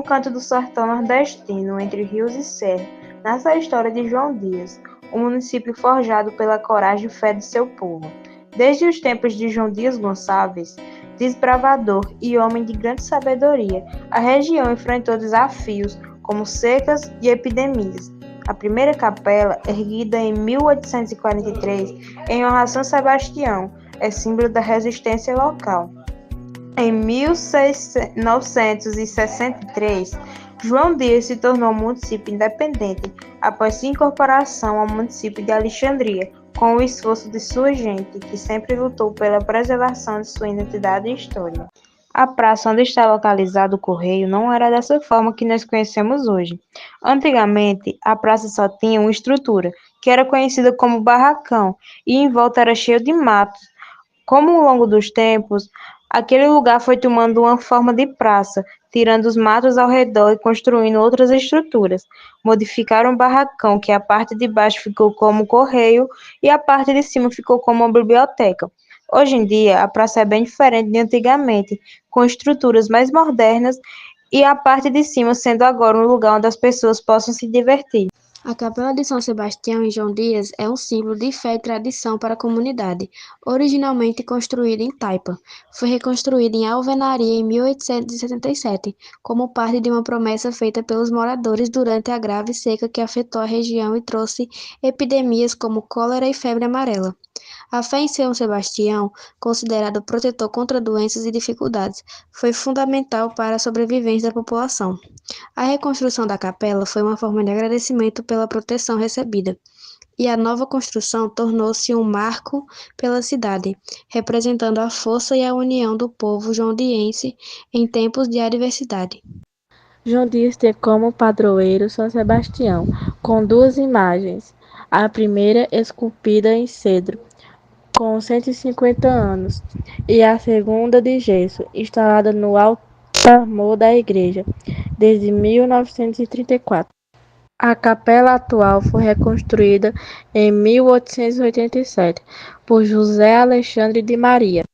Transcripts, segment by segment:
um canto do sertão nordestino, entre rios e serra, nasce a história de João Dias, um município forjado pela coragem e fé de seu povo. Desde os tempos de João Dias Gonçalves, desbravador e homem de grande sabedoria, a região enfrentou desafios como secas e epidemias. A primeira capela, erguida em 1843, em honra a São Sebastião, é símbolo da resistência local. Em 1963, João Dias se tornou município independente após sua incorporação ao município de Alexandria, com o esforço de sua gente, que sempre lutou pela preservação de sua identidade e história. A praça onde está localizado o Correio não era dessa forma que nós conhecemos hoje. Antigamente, a praça só tinha uma estrutura, que era conhecida como barracão, e em volta era cheio de matos. Como ao longo dos tempos, aquele lugar foi tomando uma forma de praça, tirando os matos ao redor e construindo outras estruturas. Modificaram o barracão, que a parte de baixo ficou como correio e a parte de cima ficou como uma biblioteca. Hoje em dia, a praça é bem diferente de antigamente, com estruturas mais modernas e a parte de cima sendo agora um lugar onde as pessoas possam se divertir. A Capela de São Sebastião em João Dias é um símbolo de fé e tradição para a comunidade. Originalmente construída em taipa, foi reconstruída em alvenaria em 1877, como parte de uma promessa feita pelos moradores durante a grave seca que afetou a região e trouxe epidemias como cólera e febre amarela. A fé em São Sebastião, considerado protetor contra doenças e dificuldades, foi fundamental para a sobrevivência da população. A reconstrução da capela foi uma forma de agradecimento pela proteção recebida, e a nova construção tornou-se um marco pela cidade, representando a força e a união do povo joandiense em tempos de adversidade. João Dias tem como padroeiro São Sebastião, com duas imagens. A primeira esculpida em cedro, com 150 anos, e a segunda de gesso, instalada no altar-mor da igreja, desde 1934. A capela atual foi reconstruída em 1887 por José Alexandre de Maria.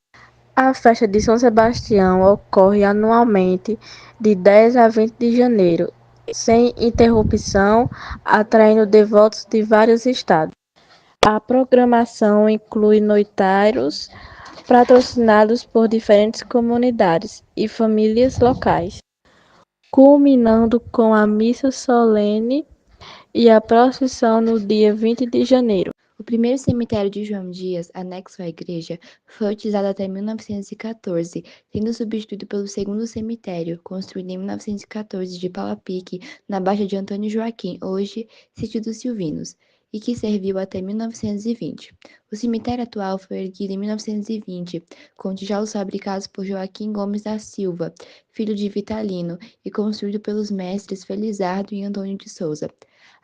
A festa de São Sebastião ocorre anualmente de 10 a 20 de janeiro, sem interrupção, atraindo devotos de vários estados. A programação inclui noitários patrocinados por diferentes comunidades e famílias locais, culminando com a missa solene e a procissão no dia 20 de janeiro. O primeiro cemitério de João Dias, anexo à igreja, foi utilizado até 1914, sendo substituído pelo segundo cemitério, construído em 1914 de pau a pique, na Baixa de Antônio Joaquim, hoje Sítio dos Silvinos, e que serviu até 1920. O cemitério atual foi erguido em 1920, com tijolos fabricados por Joaquim Gomes da Silva, filho de Vitalino, e construído pelos mestres Felizardo e Antônio de Souza.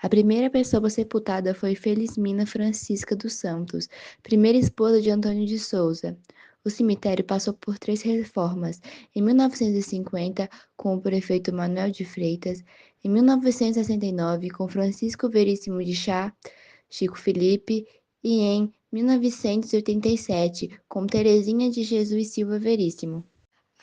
A primeira pessoa sepultada foi Felismina Francisca dos Santos, primeira esposa de Antônio de Souza. O cemitério passou por 3 reformas: em 1950, com o prefeito Manuel de Freitas; em 1969, com Francisco Veríssimo de Sá, Chico Felipe; e em 1987, com Terezinha de Jesus Silva Veríssimo.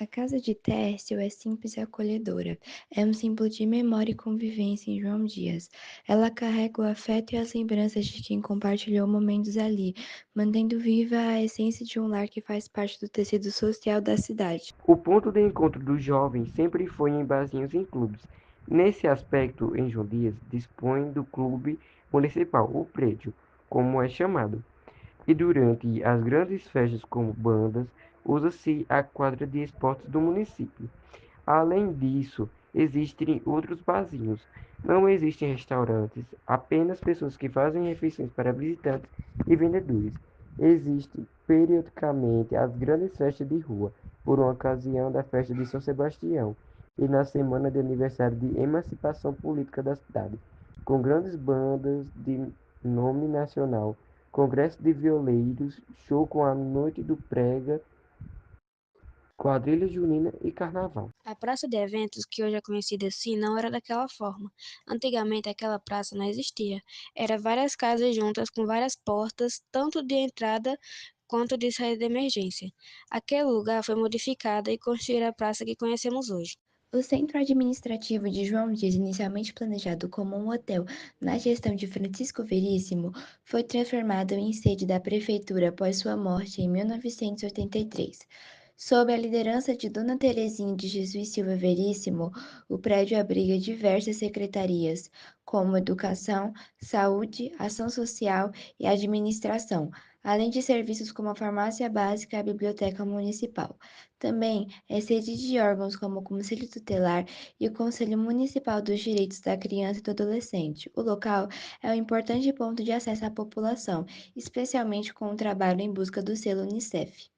A casa de Tércio é simples e acolhedora. É um símbolo de memória e convivência em João Dias. Ela carrega o afeto e as lembranças de quem compartilhou momentos ali, mantendo viva a essência de um lar que faz parte do tecido social da cidade. O ponto de encontro dos jovens sempre foi em barzinhos e em clubes. Nesse aspecto, em João Dias, dispõe do clube municipal, o prédio, como é chamado. E durante as grandes festas como bandas, usa-se a quadra de esportes do município. Além disso, existem outros barzinhos. Não existem restaurantes, apenas pessoas que fazem refeições para visitantes e vendedores. Existem periodicamente as grandes festas de rua, por uma ocasião da festa de São Sebastião e na semana de aniversário de emancipação política da cidade, com grandes bandas de nome nacional, congresso de violeiros, show com a noite do prega, quadrilha junina e carnaval. A praça de eventos, que hoje é conhecida assim, não era daquela forma. Antigamente aquela praça não existia. Era várias casas juntas com várias portas, tanto de entrada quanto de saída de emergência. Aquele lugar foi modificado e construíram a praça que conhecemos hoje. O centro administrativo de João Dias, inicialmente planejado como um hotel na gestão de Francisco Veríssimo, foi transformado em sede da prefeitura após sua morte em 1983. Sob a liderança de Dona Terezinha de Jesus Silva Veríssimo, o prédio abriga diversas secretarias, como Educação, Saúde, Ação Social e Administração, além de serviços como a farmácia básica e a biblioteca municipal. Também é sede de órgãos como o Conselho Tutelar e o Conselho Municipal dos Direitos da Criança e do Adolescente. O local é um importante ponto de acesso à população, especialmente com o trabalho em busca do selo Unicef.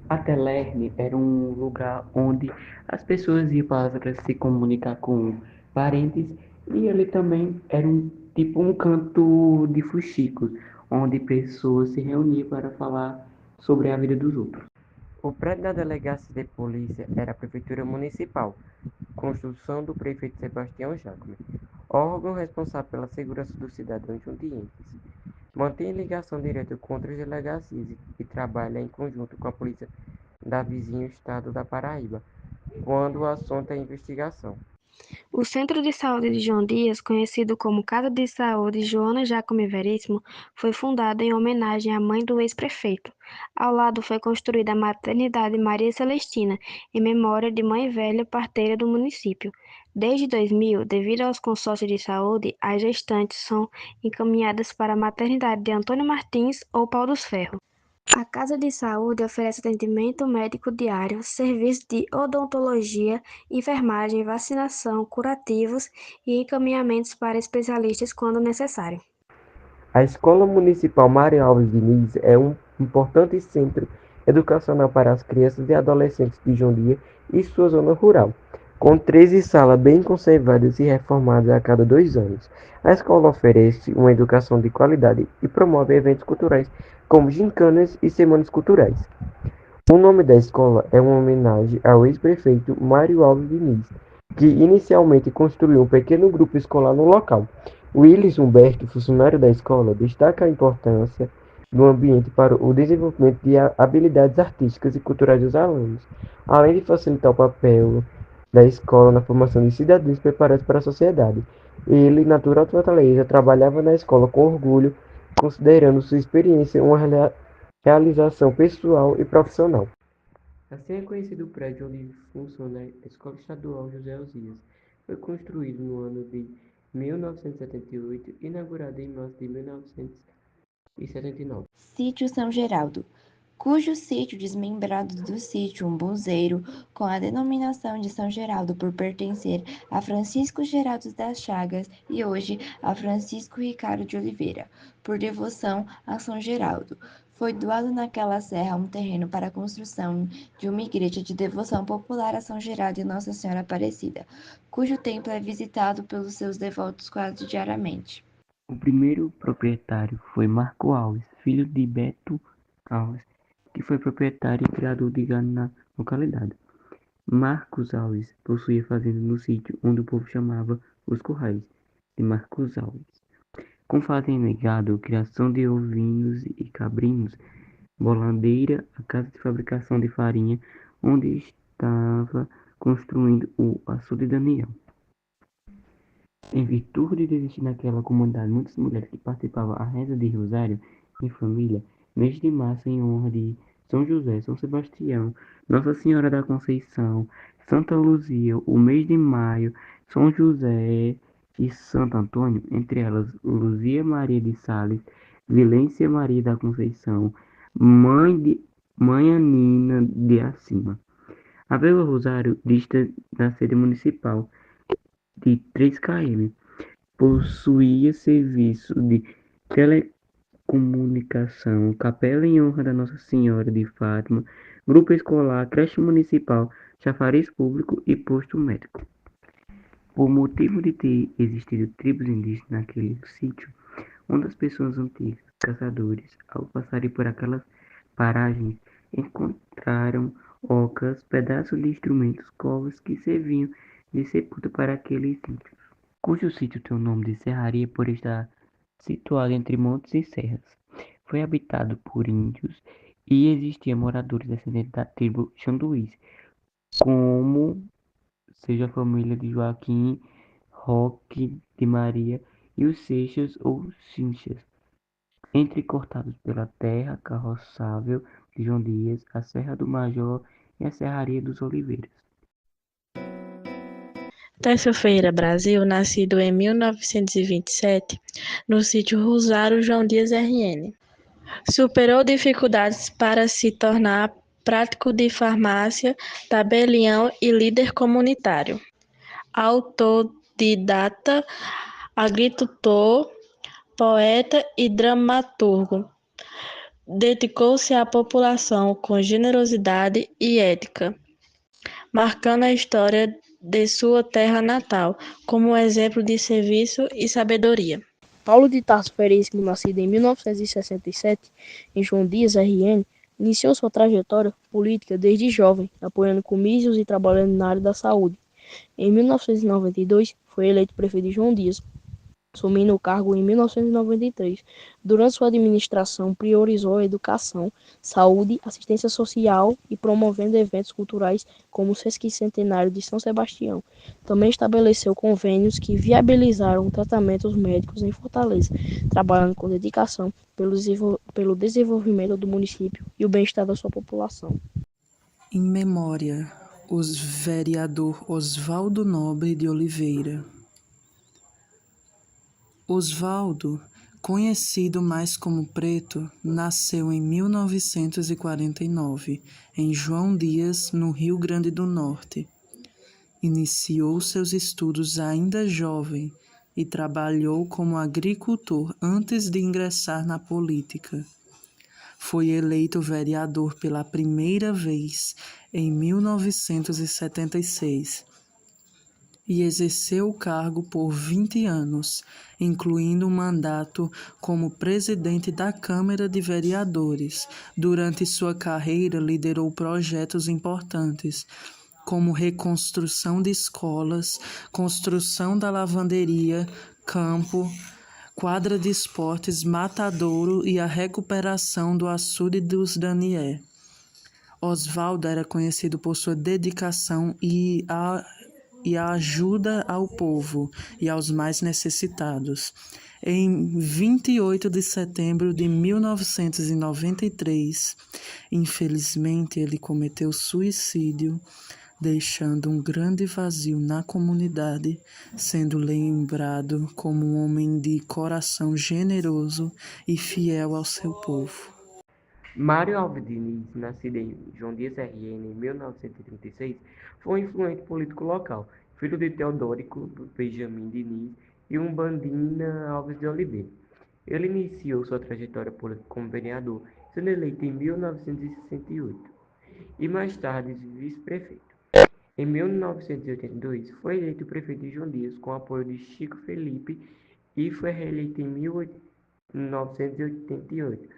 A Telerne era um lugar onde as pessoas iam para se comunicar com parentes e ele também era um canto de fuxico, onde pessoas se reuniam para falar sobre a vida dos outros. O prédio da delegacia de polícia era a prefeitura municipal, construção do prefeito Sebastião Jacome, órgão responsável pela segurança dos cidadãos jundienses. Mantém ligação direta com outras delegacias e trabalha em conjunto com a polícia da vizinho estado da Paraíba, quando o assunto é investigação. O Centro de Saúde de João Dias, conhecido como Casa de Saúde Joana Jacome Veríssimo, foi fundado em homenagem à mãe do ex-prefeito. Ao lado foi construída a Maternidade Maria Celestina, em memória de mãe velha parteira do município. Desde 2000, devido aos consórcios de saúde, as gestantes são encaminhadas para a maternidade de Antônio Martins ou Pau dos Ferros. A Casa de Saúde oferece atendimento médico diário, serviços de odontologia, enfermagem, vacinação, curativos e encaminhamentos para especialistas quando necessário. A Escola Municipal Mário Alves Diniz é um importante centro educacional para as crianças e adolescentes de João Dias e sua zona rural, com 13 salas bem conservadas e reformadas a cada 2 anos. A escola oferece uma educação de qualidade e promove eventos culturais como gincanas e semanas culturais. O nome da escola é uma homenagem ao ex-prefeito Mário Alves Diniz, que inicialmente construiu um pequeno grupo escolar no local. Willis Humberto, funcionário da escola, destaca a importância do ambiente para o desenvolvimento de habilidades artísticas e culturais dos alunos, além de facilitar o papel da escola na formação de cidadãos preparados para a sociedade. Ele, natural de Fortaleza, trabalhava na escola com orgulho, considerando sua experiência uma realização pessoal e profissional. Assim é conhecido o prédio onde funciona a Escola Estadual José Osias. Foi construído no ano de 1978 e inaugurado em março de 1979. Sítio São Geraldo, cujo sítio desmembrado do sítio Umbuzeiro, com a denominação de São Geraldo por pertencer a Francisco Geraldo das Chagas e hoje a Francisco Ricardo de Oliveira, por devoção a São Geraldo. Foi doado naquela serra um terreno para a construção de uma igreja de devoção popular a São Geraldo e Nossa Senhora Aparecida, cujo templo é visitado pelos seus devotos quase diariamente. O primeiro proprietário foi Marco Alves, filho de Beto Alves, que foi proprietário e criador de gado na localidade. Marcos Alves possuía fazenda no sítio onde o povo chamava os Currais de Marcos Alves, com fazenda e gado, criação de ovinos e cabrinos, boladeira, a casa de fabricação de farinha, onde estava construindo o açude Daniel. Em virtude de existir naquela comunidade muitas mulheres que participavam da reza de Rosário em família, mês de março em honra de São José, São Sebastião, Nossa Senhora da Conceição, Santa Luzia, o mês de maio, São José e Santo Antônio, entre elas Luzia Maria de Sales, Vilência Maria da Conceição, Mãe Anina de Acima. A Vila Rosário dista da sede municipal de 3 km. Possuía serviço de telecomunicação, capela em honra da Nossa Senhora de Fátima, grupo escolar, creche municipal, chafariz público e posto médico. Por motivo de ter existido tribos indígenas naquele sítio, uma das pessoas antigas, caçadores, ao passarem por aquelas paragens, encontraram ocas, pedaços de instrumentos, covas que serviam de sepultura para aqueles sítios, cujo sítio tem o nome de Serraria por estar situado entre montes e serras. Foi habitado por índios e existiam moradores descendentes da tribo Xanduís, como seja a família de Joaquim, Roque de Maria e os Seixas ou Chinchas, entrecortados pela terra carroçável de João Dias, a Serra do Major e a Serraria dos Oliveiras. Terça-feira, Brasil, nascido em 1927, no sítio Rosário João Dias RN. Superou dificuldades para se tornar prático de farmácia, tabelião e líder comunitário. Autodidata, agricultor, poeta e dramaturgo. Dedicou-se à população com generosidade e ética, marcando a história de sua terra natal como exemplo de serviço e sabedoria. Paulo de Tarso Veríssimo, nascido em 1967 em João Dias, RN, iniciou sua trajetória política desde jovem, apoiando comícios e trabalhando na área da saúde. Em 1992, foi eleito prefeito de João Dias, assumindo o cargo em 1993. Durante sua administração, priorizou a educação, saúde, assistência social e promovendo eventos culturais como o Sesquicentenário de São Sebastião. Também estabeleceu convênios que viabilizaram tratamentos médicos em Fortaleza, trabalhando com dedicação pelo desenvolvimento do município e o bem-estar da sua população. Em memória, os vereador Osvaldo Nobre de Oliveira. Osvaldo, conhecido mais como Preto, nasceu em 1949, em João Dias, no Rio Grande do Norte. Iniciou seus estudos ainda jovem e trabalhou como agricultor antes de ingressar na política. Foi eleito vereador pela primeira vez em 1976. E exerceu o cargo por 20 anos, incluindo um mandato como presidente da Câmara de Vereadores. Durante sua carreira, liderou projetos importantes, como reconstrução de escolas, construção da lavanderia, campo, quadra de esportes, matadouro e a recuperação do açude dos Daniel. Osvaldo era conhecido por sua dedicação e a ajuda ao povo e aos mais necessitados. Em 28 de setembro de 1993, infelizmente, ele cometeu suicídio, deixando um grande vazio na comunidade, sendo lembrado como um homem de coração generoso e fiel ao seu povo. Mário Alves Diniz, nascido em João Dias RN em 1936, foi um influente político local, filho de Teodórico Benjamin Diniz e Umbandina Alves de Oliveira. Ele iniciou sua trajetória política como vereador, sendo eleito em 1968 e mais tarde vice-prefeito. Em 1982, foi eleito prefeito de João Dias com apoio de Chico Felipe e foi reeleito em 1988,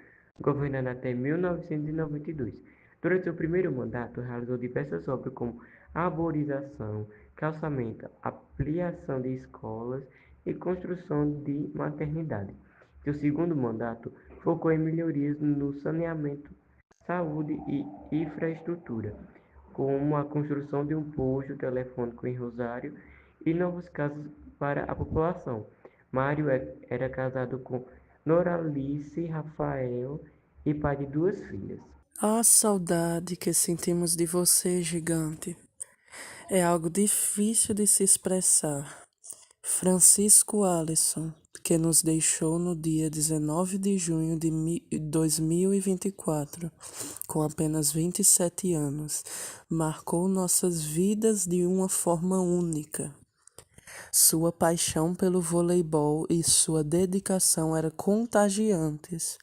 governando até 1992. Durante seu primeiro mandato, realizou diversas obras como arborização, calçamento, ampliação de escolas e construção de maternidade. Seu segundo mandato focou em melhorias no saneamento, saúde e infraestrutura, como a construção de um posto telefônico em Rosário e novas casas para a população. Mário era casado com Noralice Rafael e pai de 2 filhas. A saudade que sentimos de você, gigante, é algo difícil de se expressar. Francisco Alisson, que nos deixou no dia 19 de junho de 2024, com apenas 27 anos, marcou nossas vidas de uma forma única. Sua paixão pelo voleibol e sua dedicação eram contagiantes,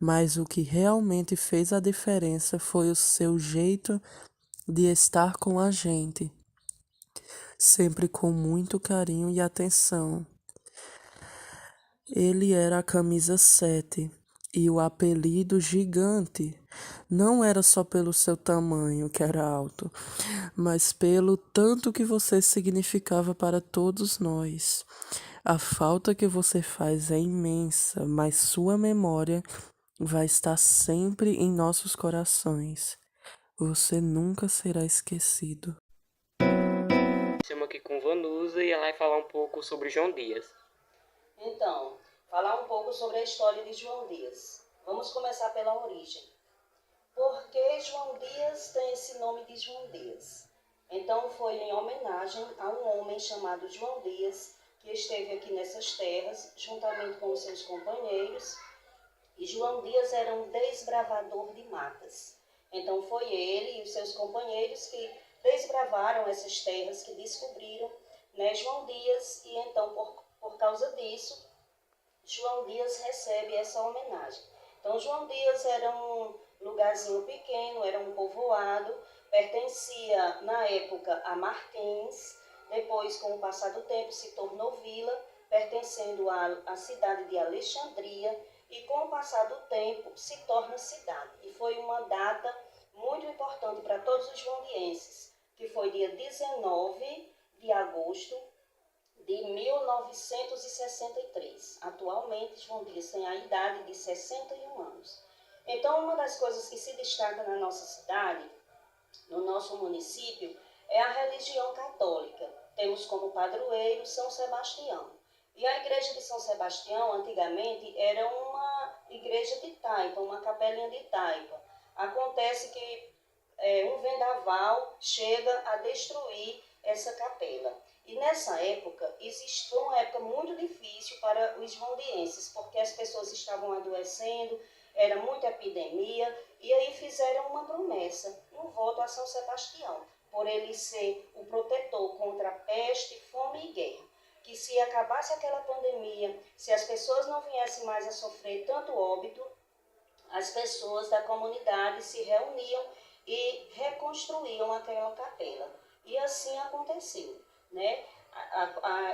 mas o que realmente fez a diferença foi o seu jeito de estar com a gente, sempre com muito carinho e atenção. Ele era a camisa 7 e o apelido gigante não era só pelo seu tamanho, que era alto, mas pelo tanto que você significava para todos nós. A falta que você faz é imensa, mas sua memória vai estar sempre em nossos corações. Você nunca será esquecido. aqui com Vanusa e ela vai falar um pouco sobre João Dias. Então, falar um pouco sobre a história de João Dias. Vamos começar pela origem. Por que João Dias tem esse nome de João Dias? Então, foi em homenagem a um homem chamado João Dias, que esteve aqui nessas terras, juntamente com os seus companheiros. E João Dias era um desbravador de matas. Então, foi ele e os seus companheiros que desbravaram essas terras, que descobriram, né, João Dias, e então, por causa disso, João Dias recebe essa homenagem. Então, João Dias era um lugarzinho pequeno, era um povoado, pertencia, na época, a Martins, depois, com o passar do tempo, se tornou vila, pertencendo à cidade de Alexandria, e com o passar do tempo, se torna cidade. E foi uma data muito importante para todos os joandienses, que foi dia 19 de agosto de 1963. Atualmente, João Dias tem a idade de 61 anos. Então, uma das coisas que se destaca na nossa cidade, no nosso município, é a religião católica. Temos como padroeiro São Sebastião. E a igreja de São Sebastião, antigamente, era uma igreja de taipa, uma capelinha de taipa. Acontece que um vendaval chega a destruir essa capela. E nessa época, foi uma época muito difícil para os joandienses, porque as pessoas estavam adoecendo, era muita epidemia, e aí fizeram uma promessa, um voto a São Sebastião, por ele ser o protetor contra peste, fome e guerra. Que se acabasse aquela pandemia, se as pessoas não viessem mais a sofrer tanto óbito, as pessoas da comunidade se reuniam e reconstruíam aquela capela. E assim aconteceu, né?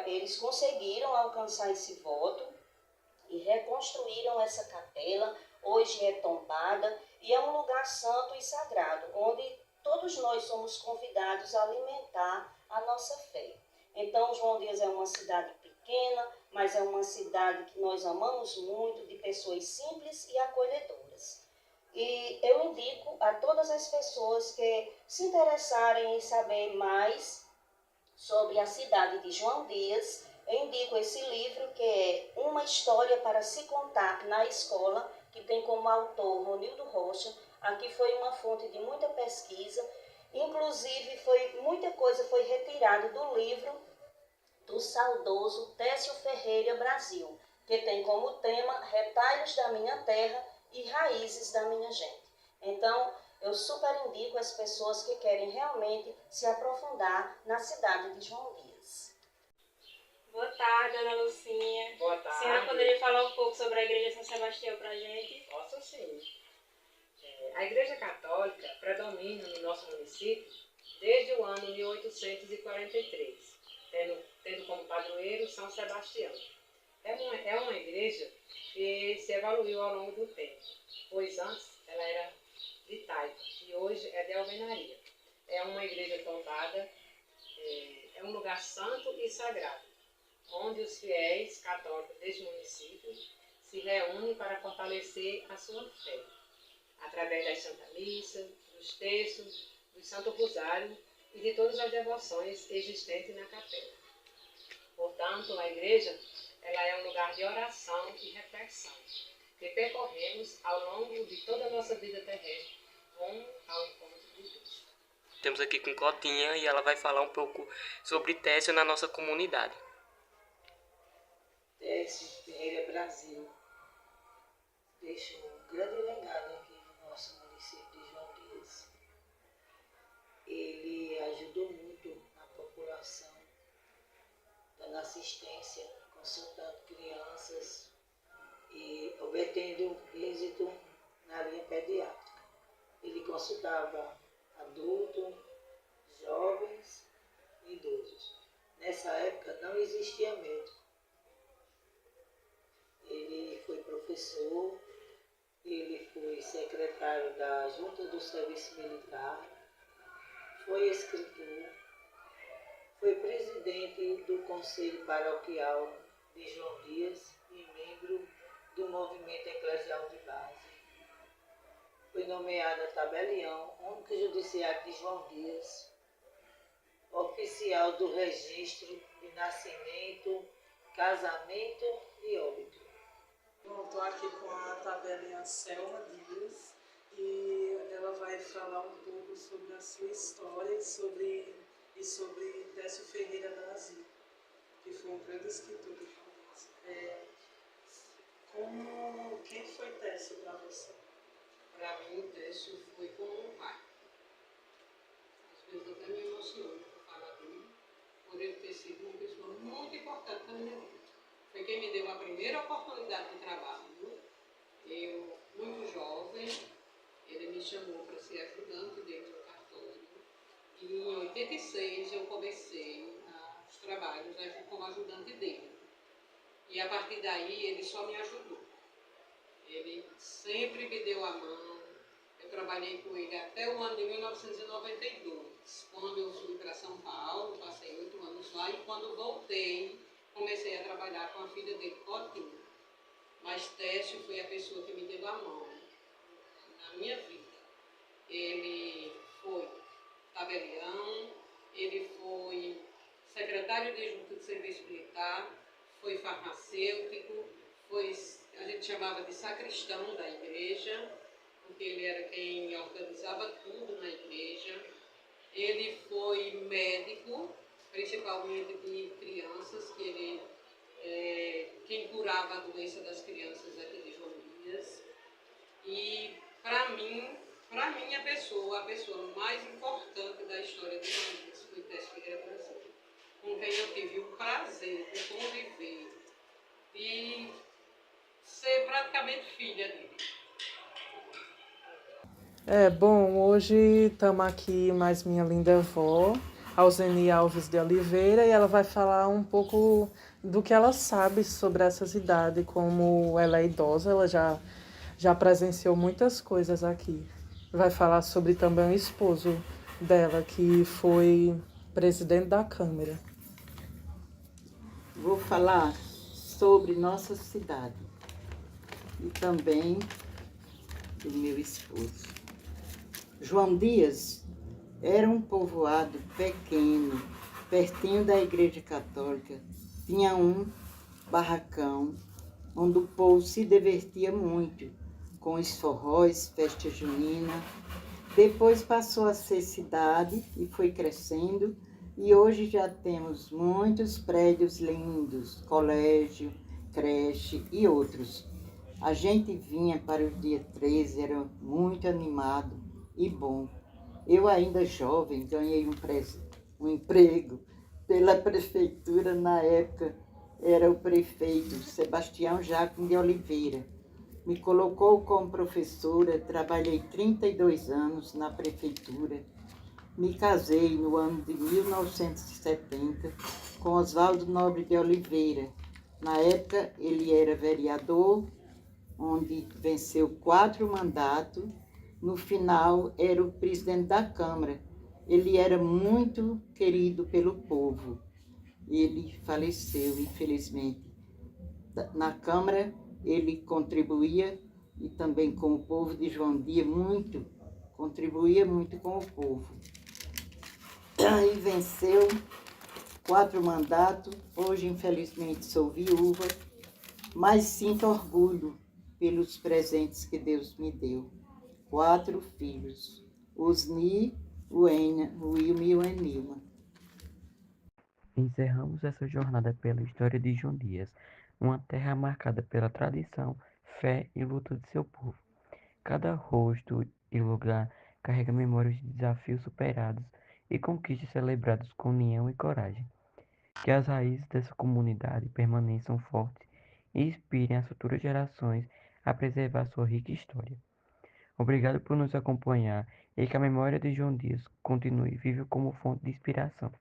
Eles conseguiram alcançar esse voto e reconstruíram essa capela. Hoje é tombada e é um lugar santo e sagrado, onde todos nós somos convidados a alimentar a nossa fé. Então, João Dias é uma cidade pequena, mas é uma cidade que nós amamos muito, de pessoas simples e acolhedoras. E eu indico a todas as pessoas que se interessarem em saber mais sobre a cidade de João Dias, eu indico esse livro, que é Uma História para se Contar na Escola, que tem como autor Ronildo Rocha. Aqui foi uma fonte de muita pesquisa. Inclusive, muita coisa foi retirada do livro do saudoso Técio Ferreira Brasil, que tem como tema Retalhos da Minha Terra e Raízes da Minha Gente. Então, eu super indico as pessoas que querem realmente se aprofundar na cidade de João Dias. Boa tarde, Ana Lucinha. Boa tarde. A senhora poderia falar um pouco sobre a Igreja São Sebastião para a gente? Posso sim. A Igreja Católica predomina no nosso município desde o ano 1843, tendo como padroeiro São Sebastião. É uma igreja que se evoluiu ao longo do tempo, pois antes ela era de taipa e hoje é de alvenaria. É uma igreja tombada, é um lugar santo e sagrado, onde os fiéis católicos deste município se reúnem para fortalecer a sua fé, através da Santa Missa, dos textos, do Santo Rosário e de todas as devoções existentes na capela. Portanto, a igreja ela é um lugar de oração e reflexão, que percorremos ao longo de toda a nossa vida terrestre, rumo ao encontro de Deus. Temos aqui com Cotinha e ela vai falar um pouco sobre Técio na nossa comunidade. Técio Ferreira Brasil deixou um grande legado aqui no nosso município de João Dias. Ele ajudou muito a população, dando assistência, consultando crianças e obtendo êxito na linha pediátrica. Ele consultava adultos, jovens e idosos. Nessa época não existia médico. Ele foi professor, ele foi secretário da Junta do Serviço Militar, foi escritor, foi presidente do Conselho Paroquial de João Dias e membro do Movimento Eclesial de Base. Foi nomeado tabelião, único judiciário de João Dias, oficial do registro de nascimento, casamento e óbito. Bom, estou aqui com a tabelinha Selma Dias e ela vai falar um pouco sobre a sua história e sobre Décio Ferreira da Azia, que foi um grande escritor de jornais. Quem foi Décio para você? Para mim, o Décio foi como um pai. Às vezes até me emociono por falar dele, por ele ter sido uma pessoa muito importante na minha vida. Foi quem me deu a primeira oportunidade de trabalho. Eu, muito jovem, ele me chamou para ser ajudante dentro do cartório. E em 86 eu comecei os trabalhos como ajudante dele. E a partir daí ele só me ajudou. Ele sempre me deu a mão. Eu trabalhei com ele até o ano de 1992, quando eu fui para São Paulo, passei 8 anos lá, e quando voltei, comecei a trabalhar com a filha dele, Cotinha. Mas Décio foi a pessoa que me deu a mão na minha vida. Ele foi tabelião, ele foi secretário de junta de serviço militar, foi farmacêutico, a gente chamava de sacristão da igreja, porque ele era quem organizava tudo na igreja. Ele foi médico, principalmente de crianças, que ele quem curava a doença das crianças aqui de João Dias. E para mim a pessoa mais importante da história de João Dias foi Décio Ferreira Brasil, com quem eu tive o prazer de conviver e ser praticamente filha dele. Bom, hoje estamos aqui mais minha linda avó, Alzeni Alves de Oliveira, e ela vai falar um pouco do que ela sabe sobre essa cidade. Como ela é idosa, ela já presenciou muitas coisas aqui. Vai falar sobre também o esposo dela, que foi presidente da Câmara. Vou falar sobre nossa cidade e também do meu esposo. João Dias era um povoado pequeno, pertinho da Igreja Católica. Tinha um barracão onde o povo se divertia muito com os forróis, festa junina. Depois passou a ser cidade e foi crescendo, e hoje já temos muitos prédios lindos, colégio, creche e outros. A gente vinha para o dia 13, era muito animado e bom. Eu, ainda jovem, ganhei um emprego pela prefeitura. Na época era o prefeito Sebastião Jacques de Oliveira. Me colocou como professora, trabalhei 32 anos na prefeitura. Me casei no ano de 1970 com Oswaldo Nobre de Oliveira. Na época ele era vereador, onde venceu 4 mandatos. No final, era o presidente da Câmara. Ele era muito querido pelo povo. Ele faleceu, infelizmente. Na Câmara, ele contribuía, e também com o povo de João Dias, contribuía muito com o povo. E venceu 4 mandatos. Hoje, infelizmente, sou viúva, mas sinto orgulho pelos presentes que Deus me deu. 4 filhos, Osni, o Enia, o Wilme e o Enilma. Encerramos essa jornada pela história de João Dias, uma terra marcada pela tradição, fé e luta de seu povo. Cada rosto e lugar carrega memórias de desafios superados e conquistas celebradas com união e coragem. Que as raízes dessa comunidade permaneçam fortes e inspirem as futuras gerações a preservar sua rica história. Obrigado por nos acompanhar e que a memória de João Dias continue viva como fonte de inspiração.